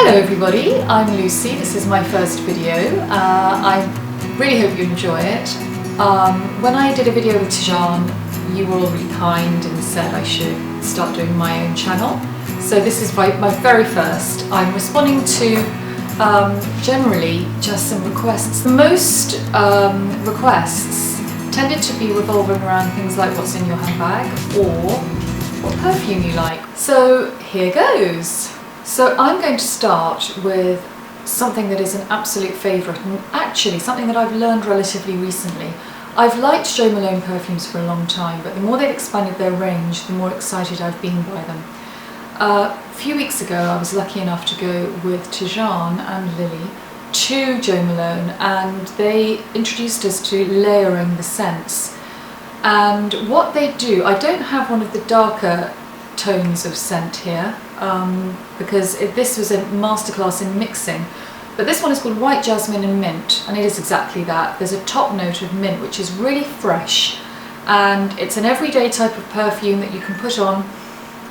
Hello everybody, I'm Lucy. This is my first video. I really hope you enjoy it. When I did a video with Dzing, you were all really kind and said I should start doing my own channel. So this is my very first. I'm responding to generally just some requests. Most requests tended to be revolving around things like what's in your handbag or what perfume you like. So here goes. So I'm going to start with something that is an absolute favourite, and actually something that I've learned relatively recently. I've liked Jo Malone perfumes for a long time, but the more they've expanded their range, the more excited I've been by them. A few weeks ago I was lucky enough to go with Dzing and Lily to Jo Malone, and they introduced us to layering the scents. And what they do, I don't have one of the darker tones of scent here, because this was a masterclass in mixing, but this one is called White Jasmine and Mint, and it is exactly that. There's a top note of mint which is really fresh, and it's an everyday type of perfume that you can put on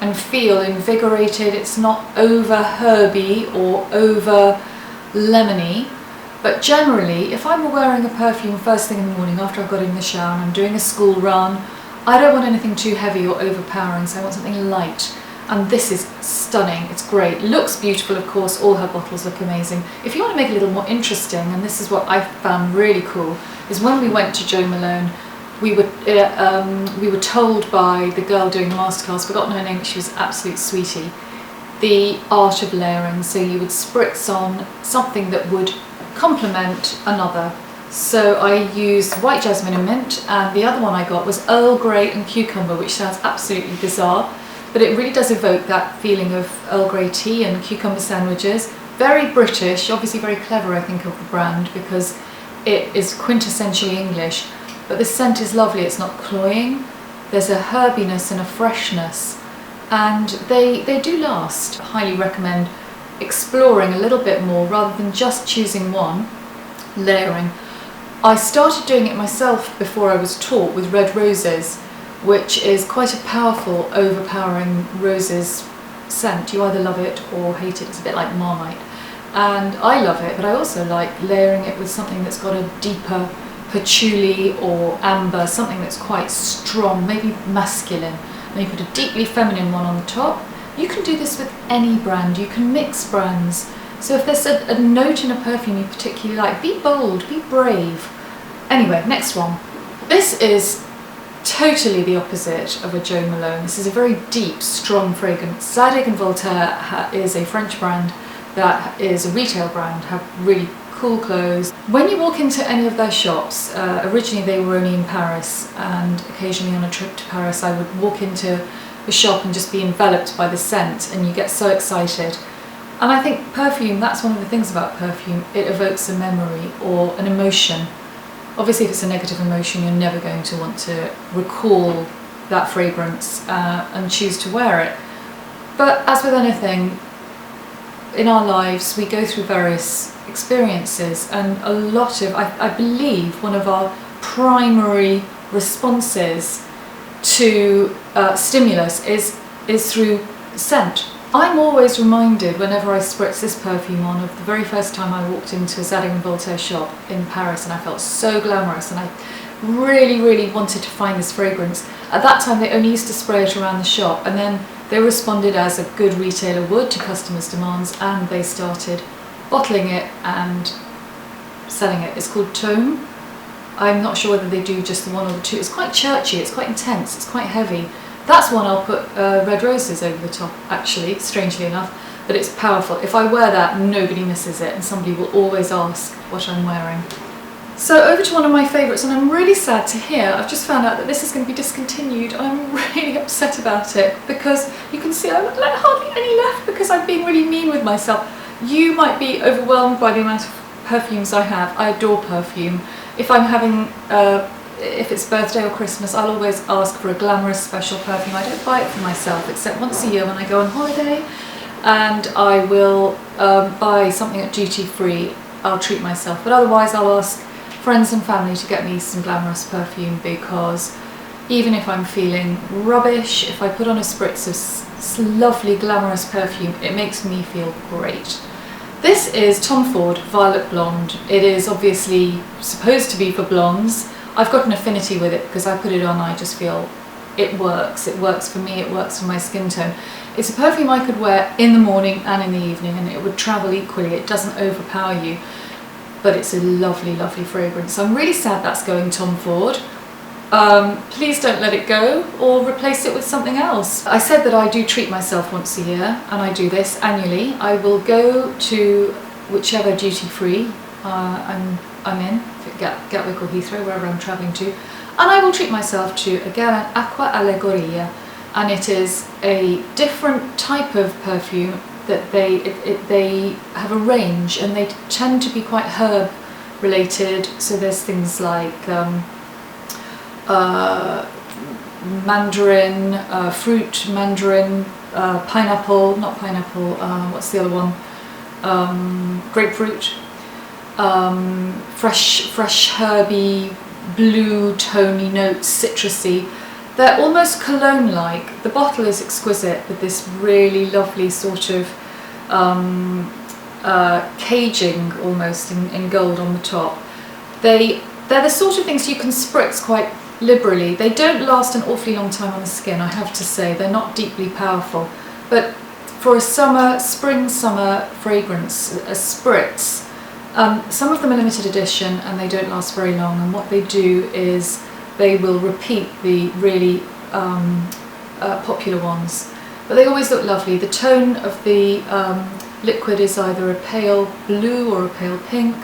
and feel invigorated. It's not over herby or over lemony, but generally if I'm wearing a perfume first thing in the morning after I've got in the shower and I'm doing a school run, I don't want anything too heavy or overpowering, so I want something light. And this is stunning, it's great, looks beautiful of course, all her bottles look amazing. If you want to make it a little more interesting, and this is what I found really cool, is when we went to Jo Malone, we were told by the girl doing the masterclass, forgotten her name, but she was an absolute sweetie, the art of layering. So you would spritz on something that would complement another. So I used White Jasmine and Mint, and the other one I got was Earl Grey and Cucumber, which sounds absolutely bizarre, but it really does evoke that feeling of Earl Grey tea and cucumber sandwiches. Very British, obviously very clever I think of the brand, because it is quintessentially English, but the scent is lovely, it's not cloying, there's a herbiness and a freshness, and they do last. I highly recommend exploring a little bit more rather than just choosing one, layering. I started doing it myself before I was taught with red roses, which is quite a powerful, overpowering roses scent. You either love it or hate it. It's a bit like Marmite. And I love it, but I also like layering it with something that's got a deeper patchouli or amber, something that's quite strong, maybe masculine. And you put a deeply feminine one on the top. You can do this with any brand. You can mix brands. So if there's a note in a perfume you particularly like, be bold, be brave. Anyway, next one. This is totally the opposite of a Jo Malone. This is a very deep, strong fragrance. Zadig and Voltaire is a French brand that is a retail brand, have really cool clothes. When you walk into any of their shops, originally they were only in Paris, and occasionally on a trip to Paris I would walk into the shop and just be enveloped by the scent, and you get so excited. And I think perfume, that's one of the things about perfume, it evokes a memory or an emotion. Obviously if it's a negative emotion, you're never going to want to recall that fragrance and choose to wear it. But as with anything in our lives, we go through various experiences, and a lot of, I believe one of our primary responses to stimulus is through scent. I'm always reminded whenever I spritz this perfume on of the very first time I walked into a Zadig and Voltaire shop in Paris, and I felt so glamorous and I really wanted to find this fragrance. At that time they only used to spray it around the shop, and then they responded as a good retailer would to customers' demands, and they started bottling it and selling it. It's called Tome. I'm not sure whether they do just the one or the two. It's quite churchy, it's quite intense, it's quite heavy. That's one I'll put red roses over the top, actually, strangely enough, but it's powerful. If I wear that, nobody misses it, and somebody will always ask what I'm wearing. So over to one of my favourites, and I'm really sad to hear, I've just found out that this is going to be discontinued. I'm really upset about it, because you can see I've hardly any left because I'm being really mean with myself. You might be overwhelmed by the amount of perfumes I have. I adore perfume. If I'm having if it's birthday or Christmas, I'll always ask for a glamorous special perfume. I don't buy it for myself, except once a year when I go on holiday, and I will buy something at duty free. I'll treat myself, but otherwise I'll ask friends and family to get me some glamorous perfume, because even if I'm feeling rubbish, if I put on a spritz of lovely glamorous perfume, it makes me feel great. This is Tom Ford Violet Blonde. It is obviously supposed to be for blondes. I've got an affinity with it because I put it on, I just feel it works. It works for me, it works for my skin tone. It's a perfume I could wear in the morning and in the evening, and it would travel equally. It doesn't overpower you, but it's a lovely, lovely fragrance. I'm really sad that's going Tom Ford. Please don't let it go or replace it with something else. I said that I do treat myself once a year, and I do this annually. I will go to whichever duty free I'm in, Gatwick or Heathrow, wherever I'm travelling to, and I will treat myself to a Guerlain Aqua Allegoria, and it is a different type of perfume that they have a range, and they tend to be quite herb related. So there's things like mandarin, fruit, mandarin, pineapple, not pineapple, what's the other one? Grapefruit, fresh herby, blue tony notes, citrusy. They're almost cologne-like. The bottle is exquisite with this really lovely sort of caging almost in gold on the top. They're the sort of things you can spritz quite liberally. They don't last an awfully long time on the skin, I have to say. They're not deeply powerful, but for a spring-summer fragrance, a spritz, some of them are limited edition and they don't last very long, and what they do is they will repeat the really popular ones, but they always look lovely. The tone of the liquid is either a pale blue or a pale pink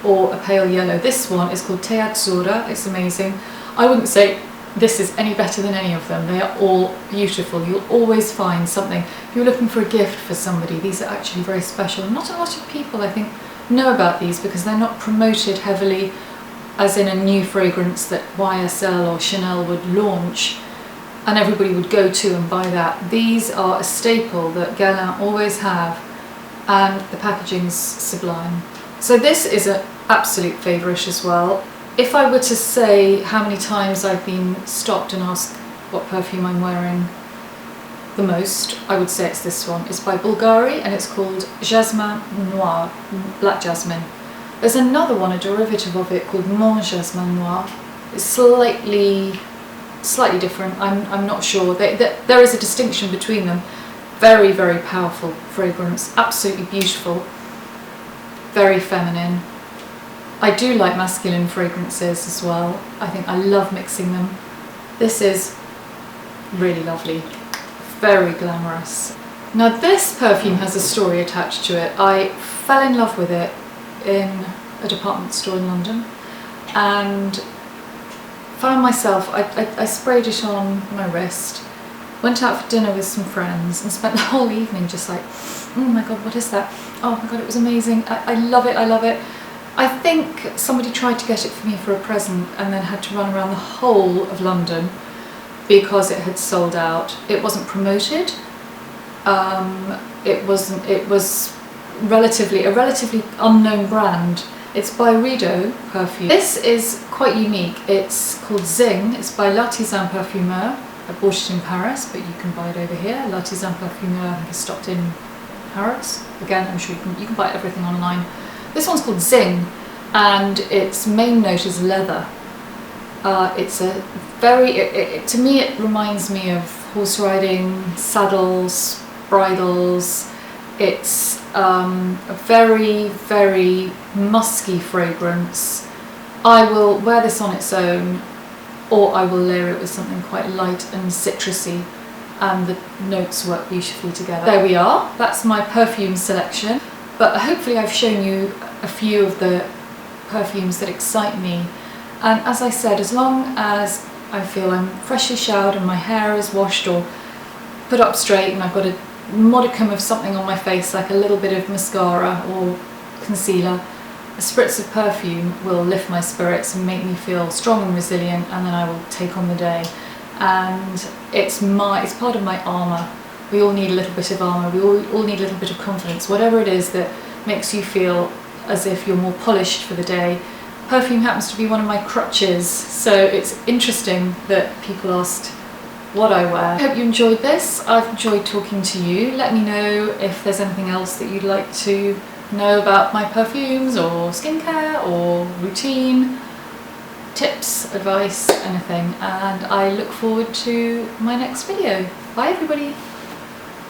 or a pale yellow. This one is called Te Azzurra. It's amazing. I wouldn't say this is any better than any of them. They are all beautiful. You'll always find something. If you're looking for a gift for somebody, these are actually very special. Not a lot of people, I think, know about these because they're not promoted heavily as in a new fragrance that YSL or Chanel would launch and everybody would go to and buy that. These are a staple that Guerlain always have, and the packaging's sublime. So this is an absolute favourite as well. If I were to say how many times I've been stopped and asked what perfume I'm wearing the most, I would say it's this one. It's by Bulgari and it's called Jasmin Noir, Black Jasmine. There's another one, a derivative of it, called Jasmin Noir. It's slightly different, I'm not sure. There is a distinction between them. Very, very powerful fragrance, absolutely beautiful, very feminine. I do like masculine fragrances as well. I think I love mixing them. This is really lovely, very glamorous. Now this perfume has a story attached to it. I fell in love with it in a department store in London and found myself, I sprayed it on my wrist, went out for dinner with some friends and spent the whole evening just like, oh my god, what is that? Oh my god, it was amazing. I love it, I love it. I think somebody tried to get it for me for a present and then had to run around the whole of London because it had sold out. It wasn't promoted. It was a relatively unknown brand. It's Byredo perfume. This is quite unique. It's called Dzing. It's by Artisan Parfumeur. I bought it in Paris, but you can buy it over here. Artisan Parfumeur, I think, is stocked in Paris. Again, I'm sure you can buy everything online. This one's called Dzing, and its main note is leather. It's a very, to me it reminds me of horse riding, saddles, bridles. It's a very, very musky fragrance. I will wear this on its own, or I will layer it with something quite light and citrusy, and the notes work beautifully together. There we are, that's my perfume selection. But hopefully I've shown you a few of the perfumes that excite me. And as I said, as long as I feel I'm freshly showered and my hair is washed or put up straight and I've got a modicum of something on my face, like a little bit of mascara or concealer, a spritz of perfume will lift my spirits and make me feel strong and resilient, and then I will take on the day. And it's part of my armour. We all need a little bit of armour, we all need a little bit of confidence, whatever it is that makes you feel as if you're more polished for the day. Perfume happens to be one of my crutches, so it's interesting that people asked what I wear. I hope you enjoyed this. I've enjoyed talking to you. Let me know if there's anything else that you'd like to know about my perfumes or skincare or routine, tips, advice, anything, and I look forward to my next video. Bye everybody!